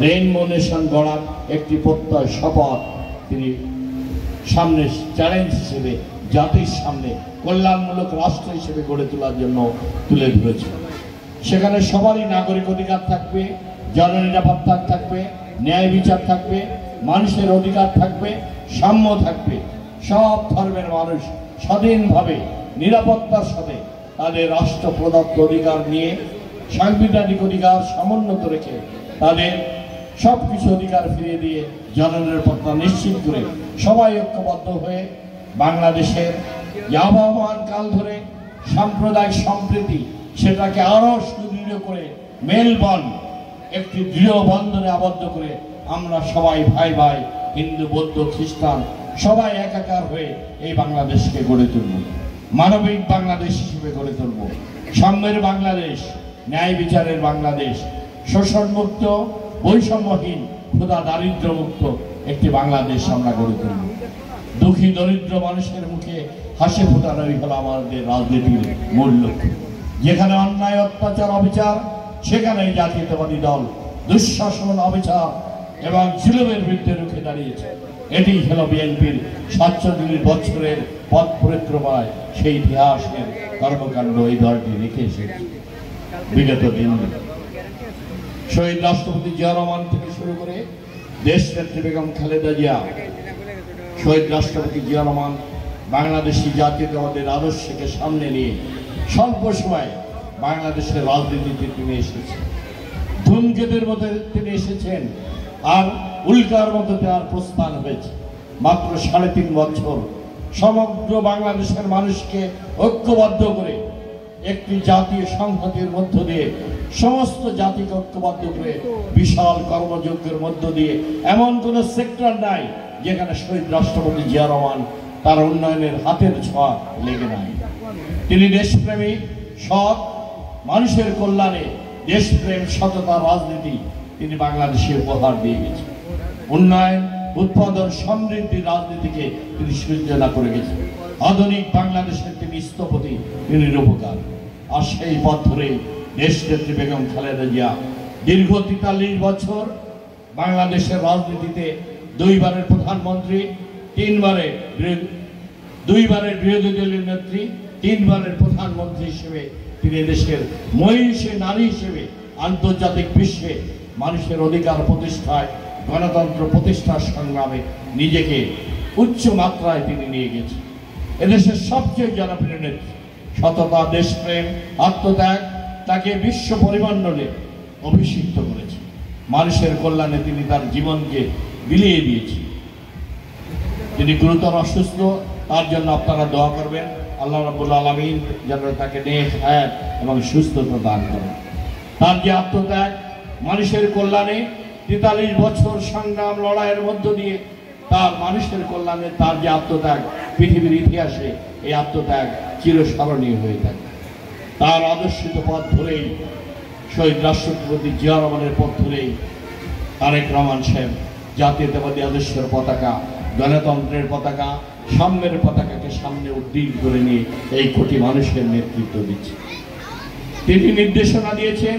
Rainbow nation গড়ার একটি প্রত্যয় শপথ তিনি সামনে চ্যালেঞ্জ হিসেবে জাতির সামনে কল্যাণমূলক রাষ্ট্র হিসেবে গড়ে তোলার জন্য তুলে ধরেছে। সেখানে সবারই নাগরিক অধিকার থাকবে, জননিরাপত্তা থাকবে, ন্যায় বিচার থাকবে, মানুষের অধিকার থাকবে, সাম্য থাকবে। সব ধর্মের মানুষ স্বাধীনভাবে নিরাপত্তার সাথে তাদের রাষ্ট্র প্রদত্ত অধিকার নিয়ে সাংবিধানিক অধিকার সমুন্নত রেখে তাদের সব কিছু অধিকার ফিরিয়ে দিয়ে জননিরাপত্তা নিশ্চিত করে সবাই ঐক্যবদ্ধ হয়ে বাংলাদেশের আবহমান কাল ধরে সাম্প্রদায়িক সম্প্রীতি সেটাকে আরো সুদৃঢ় করে মেলবন্ধ একটি দৃঢ় বন্ধনে আবদ্ধ করে আমরা সবাই ভাই ভাই হিন্দু বৌদ্ধ খ্রিস্টান সবাই একাকার হয়ে এই বাংলাদেশকে গড়ে তুলব, মানবিক বাংলাদেশ হিসেবে গড়ে তুলব, সাম্যের বাংলাদেশ, ন্যায় বিচারের বাংলাদেশ, শোষণমুক্ত বৈষম্যহীন ক্ষুধা দারিদ্র মুক্ত একটি বাংলাদেশ আমরা গড়ে তুলব। দুঃখী দরিদ্র মানুষের মুখে হাসি ফোটানোই হলো আমাদের রাজনীতির মূল লক্ষ্য। যেখানে অন্যায় অত্যাচার অবিচার সেখানে জাতীয়তাবাদী দল দুঃশাসন অবিচার এবং জুলুমের বিরুদ্ধে রুখে দাঁড়িয়েছে। এটি হলো বিএনপির 47 বছরের পথ পরিক্রমায় সেই ইতিহাসের কর্মকাণ্ড এই দলটি রেখে এসেছে। বিগত দিন শহীদ রাষ্ট্রপতি জিয়া রহমান থেকে শুরু করে দেশনেত্রী বেগম খালেদা জিয়া, শহীদ রাষ্ট্রপতি জিয়া রহমান বাংলাদেশি জাতীয়তাবাদের আদর্শকে সামনে নিয়ে স্বল্প সময়ে বাংলাদেশের রাজনীতিতে তিনি এসেছেন। ধূমকেতুর মতো তিনি এসেছেন আর উল্কার মতো তার প্রস্থান হয়েছে। মাত্র 3.5 বছর সমগ্র বাংলাদেশের মানুষকে ঐক্যবদ্ধ করে একটি জাতীয় সংহতির মধ্য দিয়ে সমস্ত জাতিকে ঐক্যবদ্ধ করে বিশাল কর্মযজ্ঞের মধ্য দিয়ে এমন কোন সেক্টর নাই যেখানে শহীদ রাষ্ট্রপতি জিয়া রহমান তার উন্নয়নের হাতের ছোঁয়া লেগে নাই। তিনি দেশপ্রেমী, সৎ, মানুষের কল্যাণে দেশপ্রেম, সততা, রাজনীতি তিনি বাংলাদেশে উপহার দিয়ে গেছেন। উন্নয়ন, উৎপাদন, সমৃদ্ধির রাজনীতিকে তিনি সূচনা করে গেছেন। আধুনিক বাংলাদেশের তিনি স্থপতি, তিনি রূপকার। আর সেই পথ ধরে দেশনেত্রী বেগম খালেদা জিয়া দীর্ঘ 43 বছর বাংলাদেশের রাজনীতিতে 2 বারের প্রধানমন্ত্রী, 2 বারের বিরোধী দলীয় নেত্রী, 3 বারের প্রধানমন্ত্রী হিসেবে তিনি দেশের মহিষী নারী হিসেবে আন্তর্জাতিক বিশ্বে মানুষের অধিকার প্রতিষ্ঠায়, গণতন্ত্র প্রতিষ্ঠার সংগ্রামে নিজেকে উচ্চ মাত্রায় তিনি নিয়ে গেছেন। এদেশের সবচেয়ে জনপ্রিয় নেত্রী, সততা, দেশপ্রেম, আত্মত্যাগ তাকে বিশ্ব পরিমণ্ডলে অভিষিক্ত করেছে। মানুষের কল্যাণে তিনি তার জীবনকে বিলিয়ে দিয়েছেন। তিনি গুরুতর অসুস্থ, তার জন্য আপনারা দোয়া করবেন। আল্লাহ রাব্বুল আলামিন যেন তাকে নেক হায়াত এবং সুস্থতা দান করেন। তার যে আত্মত্যাগ, মানুষের কল্যাণে 43 বছর সংগ্রাম লড়াইয়ের মধ্য দিয়ে তার মানুষের কল্যাণে তার যে আত্মত্যাগ, পৃথিবীর ইতিহাসে এই আত্মত্যাগ চিরস্মরণীয় হয়ে থাকে। তার আদর্শিত পথ ধরেই, শহীদ রাষ্ট্রপতি জিয়া রহমানের পথ ধরেই তারেক রহমান সাহেব জাতীয়তাবাদী আদর্শের পতাকা, গণতন্ত্রের পতাকা, সাম্যের পতাকাকে সামনে উদ্দীন করে নিয়ে এই কোটি মানুষের নেতৃত্ব দিচ্ছে। তিনি নির্দেশনা দিয়েছেন